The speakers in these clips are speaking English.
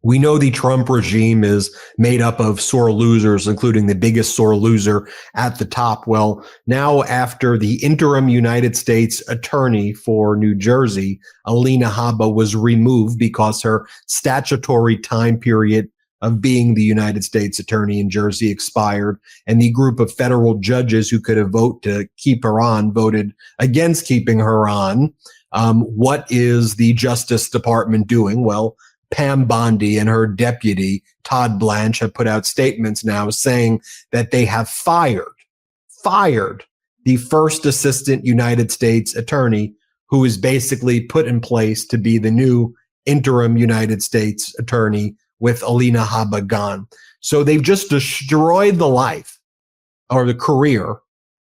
We know the Trump regime is made up of sore losers, including the biggest sore loser at the top. Well, now after the interim United States attorney for New Jersey, Alina Habba, was removed because her statutory time period of being the United States attorney in Jersey expired, and the group of federal judges who could have voted to keep her on voted against keeping her on. What is the Justice Department doing? Well, Pam Bondi and her deputy, Todd Blanche, have put out statements now saying that they have fired the first assistant United States attorney, who is basically put in place to be the new interim United States attorney with Alina Habba gone. So they've just destroyed the life or the career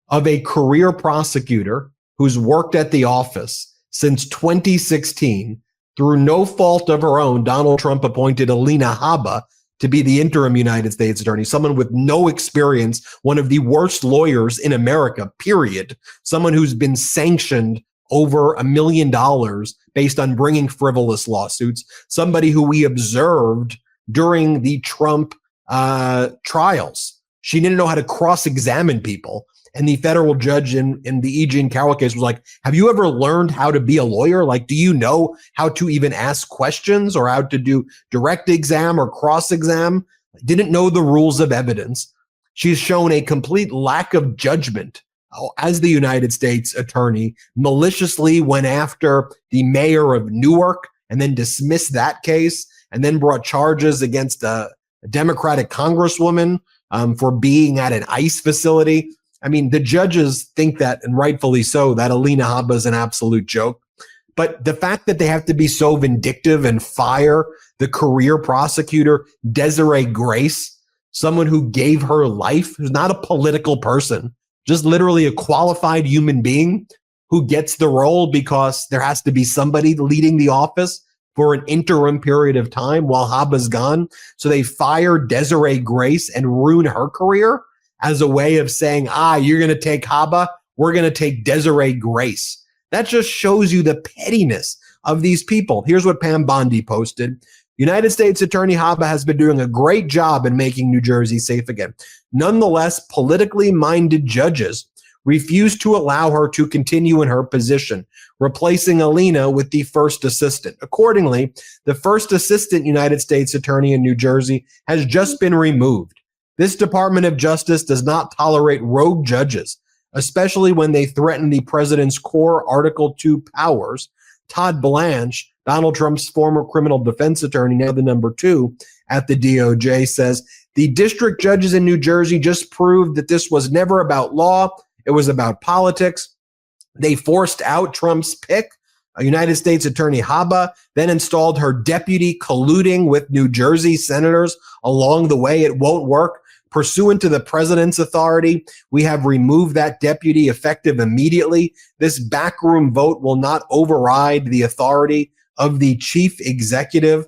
of a career prosecutor who's worked at the office since 2016. Through no fault of her own, Donald Trump appointed Alina Habba to be the interim United States attorney, someone with no experience, one of the worst lawyers in America, period. Someone who's been sanctioned over $1 million based on bringing frivolous lawsuits, somebody who we observed during the Trump trials. She didn't know how to cross-examine people. And the federal judge in the E. Jean Carroll case was like, have you ever learned how to be a lawyer? Like, do you know how to even ask questions or how to do direct exam or cross-exam? Didn't know the rules of evidence. She's shown a complete lack of judgment as the United States attorney, maliciously went after the mayor of Newark and then dismissed that case and then brought charges against a Democratic congresswoman for being at an ICE facility. I mean, the judges think that, and rightfully so, that Alina Habba is an absolute joke. But the fact that they have to be so vindictive and fire the career prosecutor, Desiree Grace, someone who gave her life, who's not a political person, just literally a qualified human being who gets the role because there has to be somebody leading the office for an interim period of time while Habba's gone. So they fire Desiree Grace and ruin her career as a way of saying, you're going to take Habba, we're going to take Desiree Grace. That just shows you the pettiness of these people. Here's what Pam Bondi posted. United States Attorney Habba has been doing a great job in making New Jersey safe again. Nonetheless, politically minded judges refused to allow her to continue in her position, replacing Alina with the first assistant. Accordingly, the first assistant United States attorney in New Jersey has just been removed. This Department of Justice does not tolerate rogue judges, especially when they threaten the president's core Article 2 powers. Todd Blanche, Donald Trump's former criminal defense attorney, now the number 2 at the DOJ, says the district judges in New Jersey just proved that this was never about law. It was about politics. They forced out Trump's pick, United States Attorney Habba, then installed her deputy, colluding with New Jersey senators along the way. It won't work. Pursuant to the president's authority, we have removed that deputy effective immediately. This backroom vote will not override the authority of the chief executive.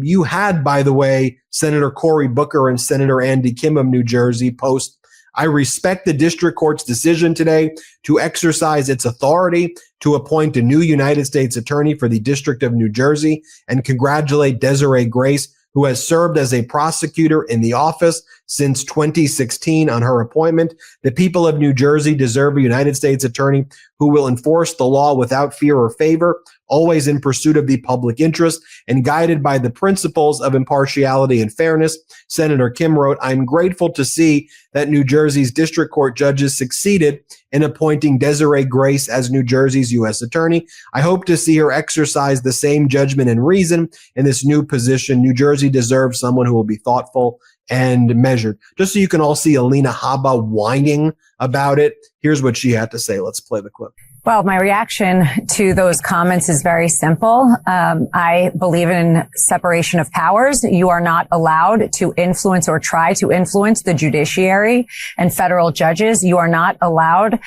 You had, by the way, Senator Cory Booker and Senator Andy Kim of New Jersey post, I respect the district court's decision today to exercise its authority to appoint a new United States attorney for the District of New Jersey and congratulate Desiree Grace, who has served as a prosecutor in the office since 2016 on her appointment. The people of New Jersey deserve a United States attorney who will enforce the law without fear or favor, always in pursuit of the public interest and guided by the principles of impartiality and fairness. Senator Kim wrote, I'm grateful to see that New Jersey's district court judges succeeded in appointing Desiree Grace as New Jersey's U.S. attorney. I hope to see her exercise the same judgment and reason in this new position. New Jersey deserves someone who will be thoughtful and measured. Just so you can all see Alina Habba whining about it, here's what she had to say. Let's play the clip. Well, my reaction to those comments is very simple. I believe in separation of powers. You are not allowed to influence or try to influence the judiciary and federal judges. You are not allowed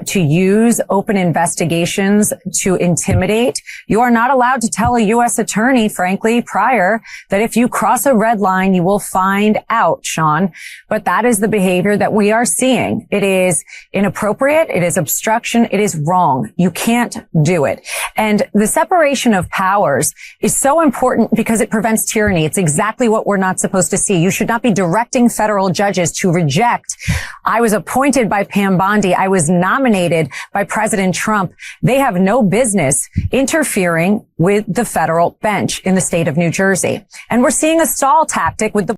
to use open investigations to intimidate. You are not allowed to tell a U.S. attorney, frankly, prior that if you cross a red line, you will find out, Sean. But that is the behavior that we are seeing. It is inappropriate. It is obstruction. It is wrong. wrong. You can't do it. And the separation of powers is so important because it prevents tyranny. It's exactly what we're not supposed to see. You should not be directing federal judges to reject. I was appointed by Pam Bondi. I was nominated by President Trump. They have no business interfering with the federal bench in the state of New Jersey. And we're seeing a stall tactic with the.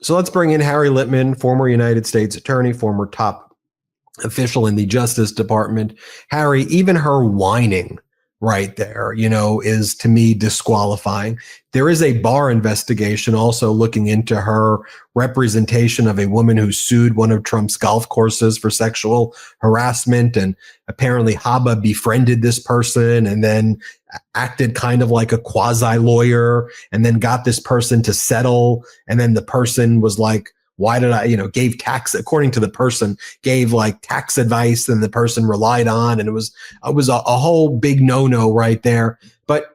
So let's bring in Harry Litman, former United States attorney, former top official in the Justice Department. Harry, even her whining right there, is to me disqualifying. There is a bar investigation also looking into her representation of a woman who sued one of Trump's golf courses for sexual harassment. And apparently Habba befriended this person and then acted kind of like a quasi lawyer and then got this person to settle. And then the person was like, why did I, gave tax, according to the person, gave like tax advice and the person relied on. And it was a whole big no-no right there. But,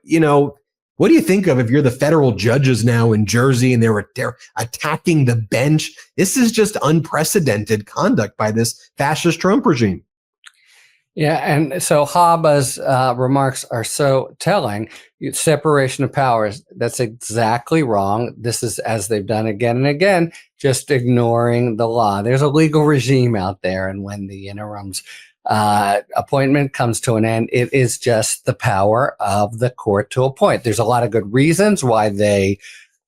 what do you think of if you're the federal judges now in Jersey and they're attacking the bench? This is just unprecedented conduct by this fascist Trump regime. Yeah, and so Habba's remarks are so telling. Separation of powers, that's exactly wrong. This is, as they've done again and again, just ignoring the law. There's a legal regime out there, and when the interim's appointment comes to an end, it is just the power of the court to appoint. There's a lot of good reasons why they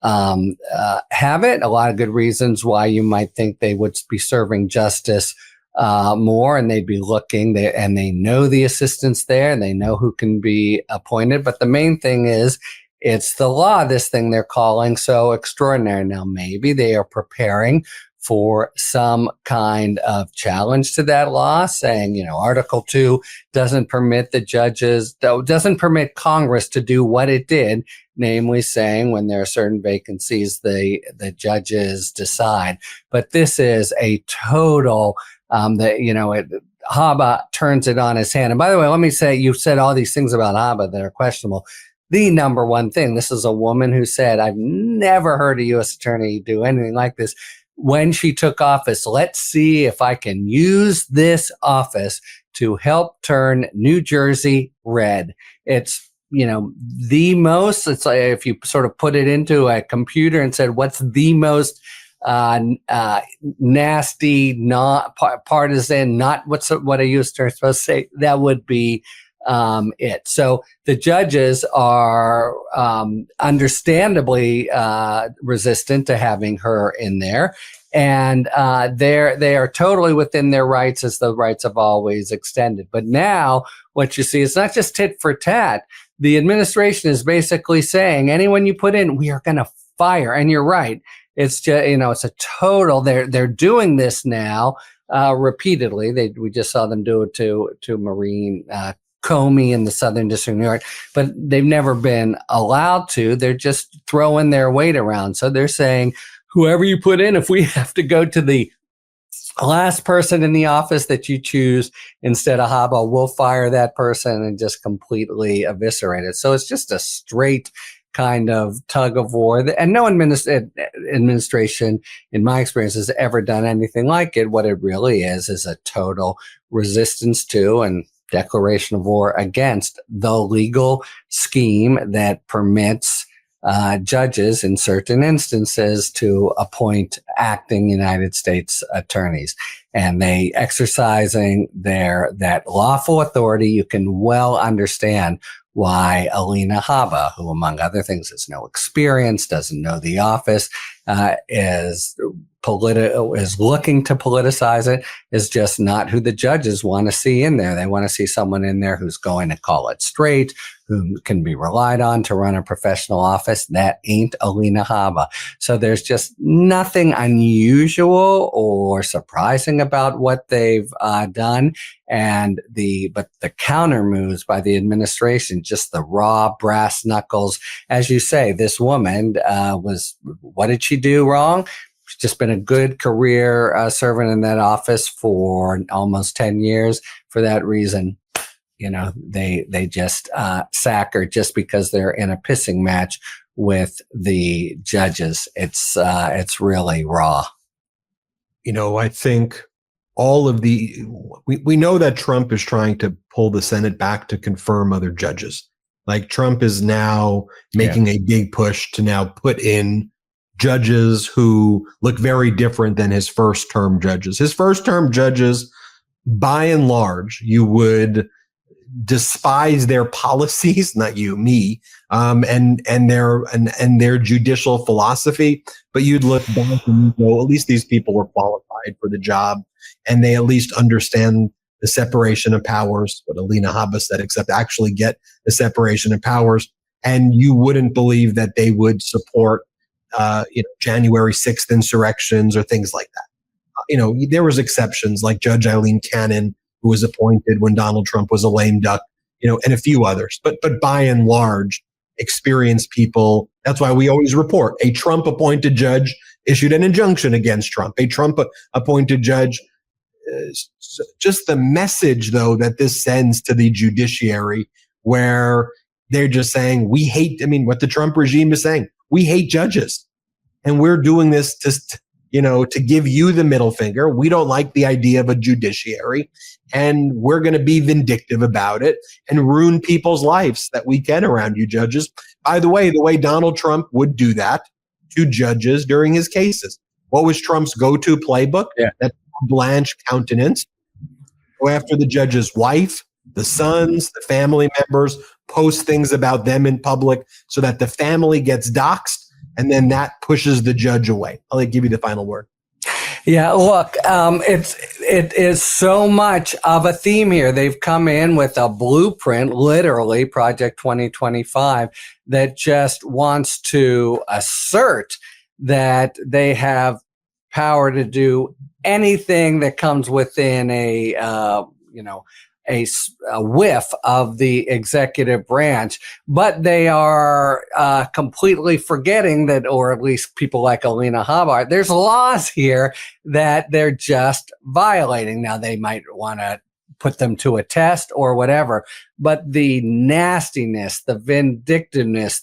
have it, a lot of good reasons why you might think they would be serving justice more, and they'd be looking there, and they know the assistants there, and they know who can be appointed. But the main thing is, it's the law, this thing they're calling so extraordinary. Now, maybe they are preparing for some kind of challenge to that law, saying, Article 2 doesn't permit the judges, doesn't permit Congress to do what it did, namely saying when there are certain vacancies, the judges decide. But this is a total Habba turns it on his hand. And by the way, let me say, you've said all these things about Habba that are questionable. The number one thing, this is a woman who said, I've never heard a U.S. attorney do anything like this. When she took office, let's see if I can use this office to help turn New Jersey red. It's, the most, it's like if you sort of put it into a computer and said, what's the most nasty, not partisan, not what a U.S. attorney is supposed to say, that would be it. So the judges are understandably resistant to having her in there, and they are totally within their rights, as the rights have always extended. But now what you see is not just tit for tat. The administration is basically saying, anyone you put in, we are going to fire. And you're right. It's just, it's a total, they're doing this now, repeatedly. We just saw them do it to Maureen, Comey in the Southern District of New York, but they've never been allowed to. They're just throwing their weight around. So they're saying, whoever you put in, if we have to go to the last person in the office that you choose instead of Habba, we'll fire that person and just completely eviscerate it. So it's just a straight kind of tug of war, and no administration, in my experience, has ever done anything like it. What it really is a total resistance to and declaration of war against the legal scheme that permits judges in certain instances to appoint acting United States attorneys. And they exercising that lawful authority, you can well understand why Alina Habba, who among other things has no experience, doesn't know the office, is looking to politicize it, is just not who the judges want to see in there. They want to see someone in there who's going to call it straight, who can be relied on to run a professional office. That ain't Alina Habba. So there's just nothing unusual or surprising about what they've done. But the counter moves by the administration, just the raw brass knuckles. As you say, this woman what did she do wrong? She's just been a good career servant in that office for almost 10 years. For that reason, they just sack her just because they're in a pissing match with the judges. It's really raw. I think all of we know that Trump is trying to pull the Senate back to confirm other judges. Like Trump is now making a big push to now put in judges who look very different than his first term judges. His first term judges, by and large, you would despise their policies, not you, me, and their judicial philosophy. But you'd look back and you go, at least these people were qualified for the job, and they at least understand the separation of powers, what Alina Habba said, except actually get the separation of powers. And you wouldn't believe that they would support, January 6th insurrections or things like that. There was exceptions like Judge Eileen Cannon, who was appointed when Donald Trump was a lame duck, and a few others. But by and large, experienced people. That's why we always report a Trump-appointed judge issued an injunction against Trump. A Trump-appointed judge. Just the message, though, that this sends to the judiciary, where they're just saying, we hate, what the Trump regime is saying, we hate judges. And we're doing this to give you the middle finger. We don't like the idea of a judiciary, and we're going to be vindictive about it and ruin people's lives that we can around you judges. By the way Donald Trump would do that to judges during his cases. What was Trump's go-to playbook? That blanche countenance. Go after the judge's wife, the sons, the family members, post things about them in public so that the family gets doxxed, and then that pushes the judge away. I'll give you the final word. Yeah, look, it is so much of a theme here. They've come in with a blueprint, literally Project 2025, that just wants to assert that they have power to do anything that comes within a whiff of the executive branch, but they are completely forgetting that, or at least people like Alina Habba, there's laws here that they're just violating. Now, they might want to put them to a test or whatever, but the nastiness, the vindictiveness,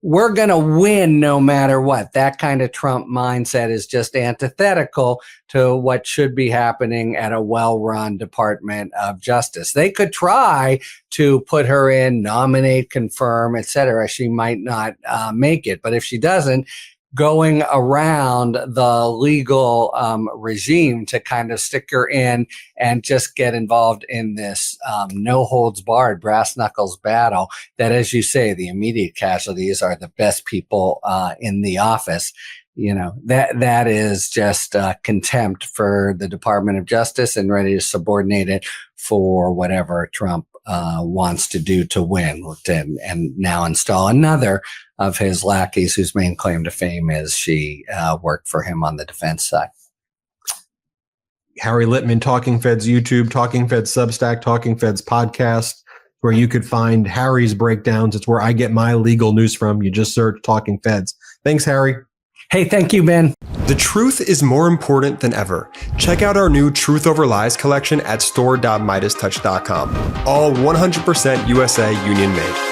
we're going to win no matter what. That kind of Trump mindset is just antithetical to what should be happening at a well-run Department of Justice. They could try to put her in, nominate, confirm, etc. She might not make it. But if she doesn't, going around the legal regime to kind of stick her in and just get involved in this no holds barred brass knuckles battle that, as you say, the immediate casualties are the best people in the office. That is just contempt for the Department of Justice and ready to subordinate it for whatever Trump wants to do to win, and now install another of his lackeys whose main claim to fame is she worked for him on the defense side. Harry Litman, Talking Feds YouTube, Talking Feds Substack, Talking Feds podcast, where you could find Harry's breakdowns. It's where I get my legal news from. You just search Talking Feds. Thanks, Harry. Hey, thank you, Ben. The truth is more important than ever. Check out our new Truth Over Lies collection at store.meidastouch.com. All 100% USA union made.